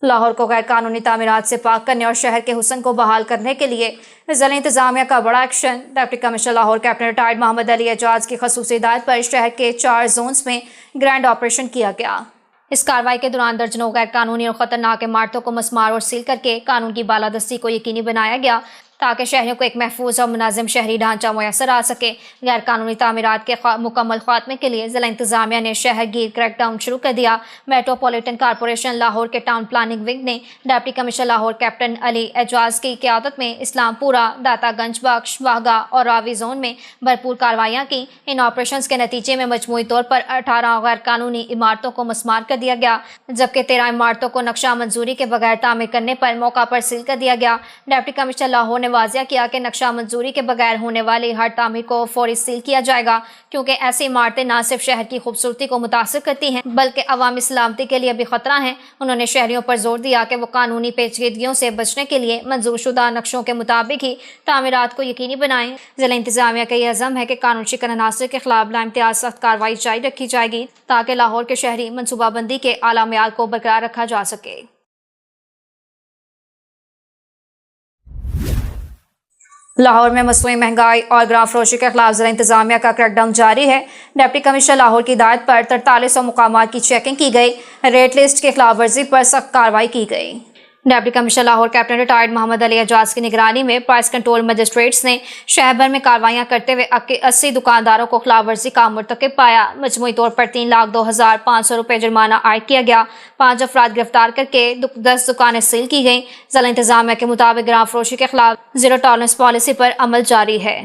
لاہور کو غیر قانونی تعمیرات سے پاک کرنے اور شہر کے حسن کو بحال کرنے کے لیے ضلع انتظامیہ کا بڑا action. Deputy commissioner Lahore captain retired Muhammad Ali Ijaz کی خصوصی ہدایت پر شہر کے 4 زونز میں گرینڈ آپریشن کیا گیا۔ اس کارروائی کے دوران درجنوں غیر قانونی اور خطرناک عمارتوں کو مسمار اور سیل کر کے قانون کی بالادستی کو یقینی بنایا گیا تاکہ شہریوں کو ایک محفوظ اور منظم شہری ڈھانچہ میسر آ سکے۔ غیر قانونی تعمیرات کے مکمل خاتمے کے لیے ضلع انتظامیہ نے شہر گیر کریک ڈاؤن شروع کر دیا۔ میٹروپولیٹن کارپوریشن لاہور کے ٹاؤن پلاننگ ونگ نے ڈپٹی کمشنر لاہور کیپٹن علی اعجاز کی قیادت میں اسلام پورہ، داتا گنج بخش، واہگہ اور راوی زون میں بھرپور کارروائیاں کی۔ ان آپریشنز کے نتیجے میں مجموعی طور پر 18 غیر قانونی عمارتوں کو مسمار کر دیا گیا، جبکہ 13 عمارتوں کو نقشہ منظوری کے بغیر تعمیر کرنے پر موقع پر سیل کر دیا گیا۔ ڈپٹی کمشنر لاہور نے واضح کیا کہ نقشہ منظوری کے بغیر ہونے والی ہر تعمیر کو فوری سیل کیا جائے گا، کیونکہ ایسی عمارتیں نہ صرف شہر کی خوبصورتی کو متاثر کرتی ہیں بلکہ عوامی سلامتی کے لیے بھی خطرہ ہیں۔ انہوں نے شہریوں پر زور دیا کہ وہ قانونی پیچیدگیوں سے بچنے کے لیے منظور شدہ نقشوں کے مطابق ہی تعمیرات کو یقینی بنائیں۔ ضلع انتظامیہ کا یہ عزم ہے کہ قانون شکن عناصر کے خلاف بلا امتیاز سخت کارروائی جاری رکھی جائے گی تاکہ لاہور کے شہری منصوبہ بندی کے اعلیٰ معیار کو برقرار رکھا جا سکے۔ لاہور میں مصنوعی مہنگائی اور گراں فروشی کے خلاف ضلع انتظامیہ کا کریک ڈاؤن جاری ہے۔ ڈپٹی کمشنر لاہور کی ہدایت پر 4300 مقامات کی چیکنگ کی گئی، ریٹ لسٹ کی خلاف ورزی پر سخت کارروائی کی گئی۔ Deputy commissioner Lahore captain retired Muhammad Ali Ijaz کی نگرانی میں پرائس کنٹرول مجسٹریٹس نے شہر بھر میں کارروائیاں کرتے ہوئے 80 دکانداروں کو خلاف ورزی کا مرتکب پایا۔ مجموعی طور پر 3,02,500 روپے جرمانہ عائد کیا گیا۔ 5 افراد گرفتار کر کے 10 دکانیں سیل کی گئیں۔ ضلع انتظامیہ کے مطابق گراں فروشی کے خلاف زیرو ٹالرنس پالیسی پر عمل جاری ہے۔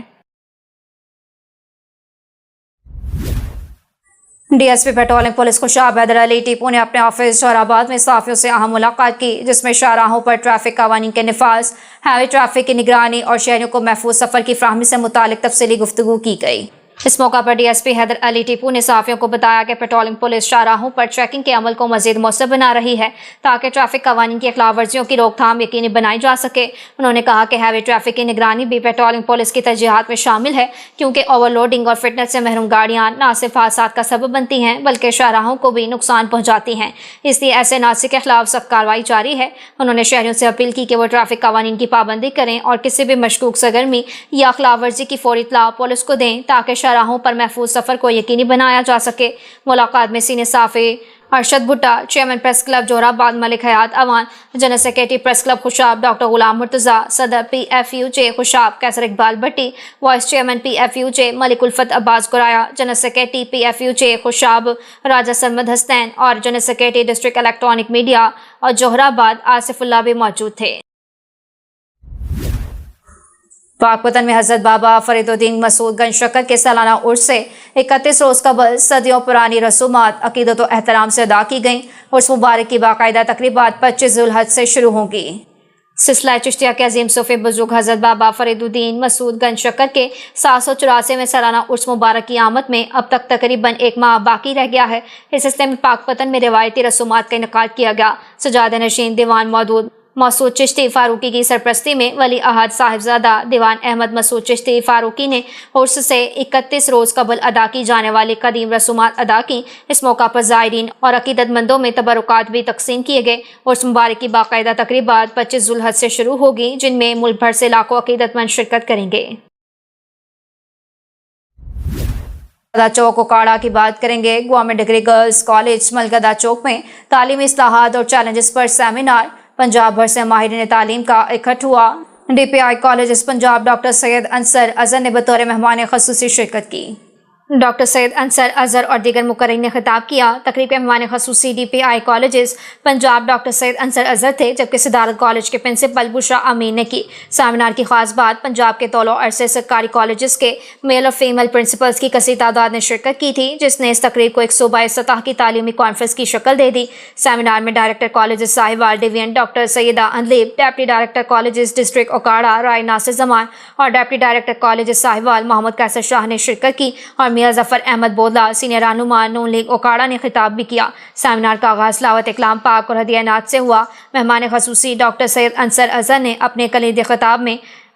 D S P patrolling police Khushab Haider Ali Tipu نے اپنے آفس جوہر آباد میں صحافیوں سے اہم ملاقات کی، جس میں شاہراہوں پر ٹریفک قوانین کے نفاذ، ہیوی ٹریفک کی نگرانی اور شہریوں کو محفوظ سفر کی فراہمی سے متعلق تفصیلی گفتگو کی گئی۔ اس موقع پر ڈی ایس پی حیدر علی ٹیپو نے صحافیوں کو بتایا کہ پیٹرولنگ پولیس شاہراہوں پر چیکنگ کے عمل کو مزید مؤثر بنا رہی ہے تاکہ ٹریفک قوانین کی خلاف ورزیوں کی روک تھام یقینی بنائی جا سکے۔ انہوں نے کہا کہ ہیوی ٹریفک کی نگرانی بھی پیٹرولنگ پولیس کی ترجیحات میں شامل ہے، کیونکہ اوور لوڈنگ اور فٹنس سے محروم گاڑیاں نہ صرف حادثات کا سبب بنتی ہیں بلکہ شاہراہوں کو بھی نقصان پہنچاتی ہیں، اس لیے ایسے ناصر کے خلاف سخت کارروائی جاری ہے۔ انہوں نے شہریوں سے اپیل کی کہ وہ ٹریفک قوانین کی پابندی کریں اور کسی بھی مشکوک سرگرمی یا خلاف ورزی کی فوری اطلاع پولیس کو دیں تاکہ شاہراہوں پر محفوظ سفر کو یقینی بنایا جا سکے۔ ملاقات میں سینئر صحافی Arshad Bhatta, chairman press club Jauharabad Malik Hayat Awan, general secretary press club Khushab doctor Ghulam Murtaza, صدر P F U J Khushab Qaiser Iqbal Bhatti, vice chairman P F U J Malik Ulfat Abbas Guraya, general secretary P F U J Khushab Raja Sarmad Hasnain اور general secretary district electronic media اور جوہر آباد آصف اللہ بھی موجود تھے۔ پاک وطن میں حضرت بابا فرید الدین مسعود گنج شکر کے سالانہ عرس سے 31 روز قبل صدیوں پرانی رسومات عقیدت و احترام سے ادا کی گئیں۔ عرس مبارک کی باقاعدہ تقریبات 25 ذوالحج سے شروع ہوں گی۔ سلسلہ چشتیہ کے عظیم صوفی بزرگ حضرت بابا فرید الدین مسعود گنج شکر کے 784ویں سالانہ عرس مبارک کی آمد میں اب تک تقریباً 1 ماہ باقی رہ گیا ہے۔ اس سلسلے میں پاک وطن میں روایتی رسومات کا انعقاد کیا گیا۔ سجادہ نشین دیوان مسعود چشتی فاروقی کی سرپرستی میں ولی عہد صاحبزادہ دیوان احمد مسعود چشتی فاروقی نے عرس سے 31 روز قبل ادا کی جانے والی قدیم رسومات ادا کی۔ اس موقع پر زائرین اور عقیدت مندوں میں تبرکات بھی تقسیم کیے گئے۔ عرس مبارک کی باقاعدہ تقریبات 25 ذوالحج سے شروع ہوگی، جن میں ملک بھر سے لاکھوں عقیدت مند شرکت کریں گے۔ ملگدہ چوک اکاڑہ کی بات کریں گے۔ گورنمنٹ ڈگری گرلز کالج ملگدہ چوک میں تعلیمی اصلاحات اور چیلنجز پر سیمینار، پنجاب بھر سے ماہرین تعلیم کا اکٹھ ہوا۔ ڈی پی آئی کالجز پنجاب ڈاکٹر سید انصر اظہر نے بطور مہمان خصوصی شرکت کی۔ ڈاکٹر سید انصر اظہر اور دیگر مقررین نے خطاب کیا۔ تقریب کے مہمان خصوصی ڈی پی آئی کالجز پنجاب ڈاکٹر سید انصر اظہر تھے، جبکہ صدارت کالج کے پرنسپل بشرا امین نے کی۔ سیمینار کی خاص بات پنجاب کے طول و عرض سے سرکاری کالجز کے میل اور فیمیل پرنسپلز کی کثیر تعداد نے شرکت کی تھی، جس نے اس تقریب کو ایک صوبائی سطح کی تعلیمی کانفرنس کی شکل دے دی۔ سیمینار میں director colleges Sahiwal division doctor Syeda Andleeb, deputy director colleges district Okara Rai Nasir Zaman اور deputy director colleges Sahiwal Muhammad Qaiser Shah نے شرکت کی، اور میاں ظفر احمد بودلا سینئر رہنما نون لیگ اکاڑہ نے خطاب بھی کیا۔ سیمینار کا آغاز تلاوت کلام پاک اور ہدیہ نعت سے ہوا۔ مہمان خصوصی ڈاکٹر سید انصر اظہر نے اپنے کلیدی خطاب میں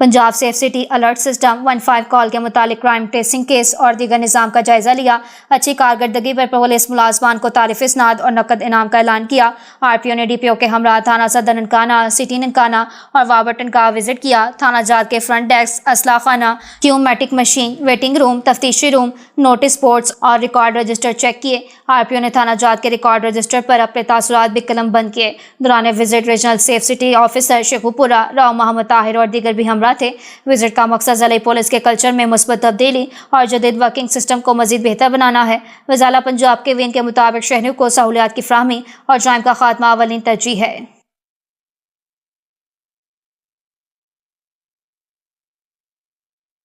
Punjab safe city alert system 15 call کے متعلق کرائم ٹریسنگ کیس اور دیگر نظام کا جائزہ لیا۔ اچھی کارکردگی پر پولیس ملازمان کو تعریف اسناد اور نقد انعام کا اعلان کیا۔ RPO نے DPO کے ہمراہ تھانہ صدر ننکانہ، سٹی ننکانہ اور وابرٹن کا وزٹ کیا۔ تھانہ جات کے فرنٹ ڈیسک، اسلحہ خانہ، کیومیٹک مشین، ویٹنگ روم، تفتیشی روم، نوٹس بورڈز اور ریکارڈ رجسٹر چیک کیے۔ RPO نے تھانہ جات کے ریکارڈ رجسٹر پر اپنے تاثرات بھی قلم بند کیے۔ دوران visit regional safe city officer Sheikhupura, Rao محمد طاہر اور دیگر بھی ہمراہ تھے۔ وزٹ کا مقصد ضلعی پولیس کے کلچر میں مثبت تبدیلی اور جدید ورکنگ سسٹم کو مزید بہتر بنانا ہے۔ وزارت پنجاب کے وین کے مطابق شہریوں کو سہولیات کی فراہمی اور جرائم کا خاتمہ اولین ترجیح ہے۔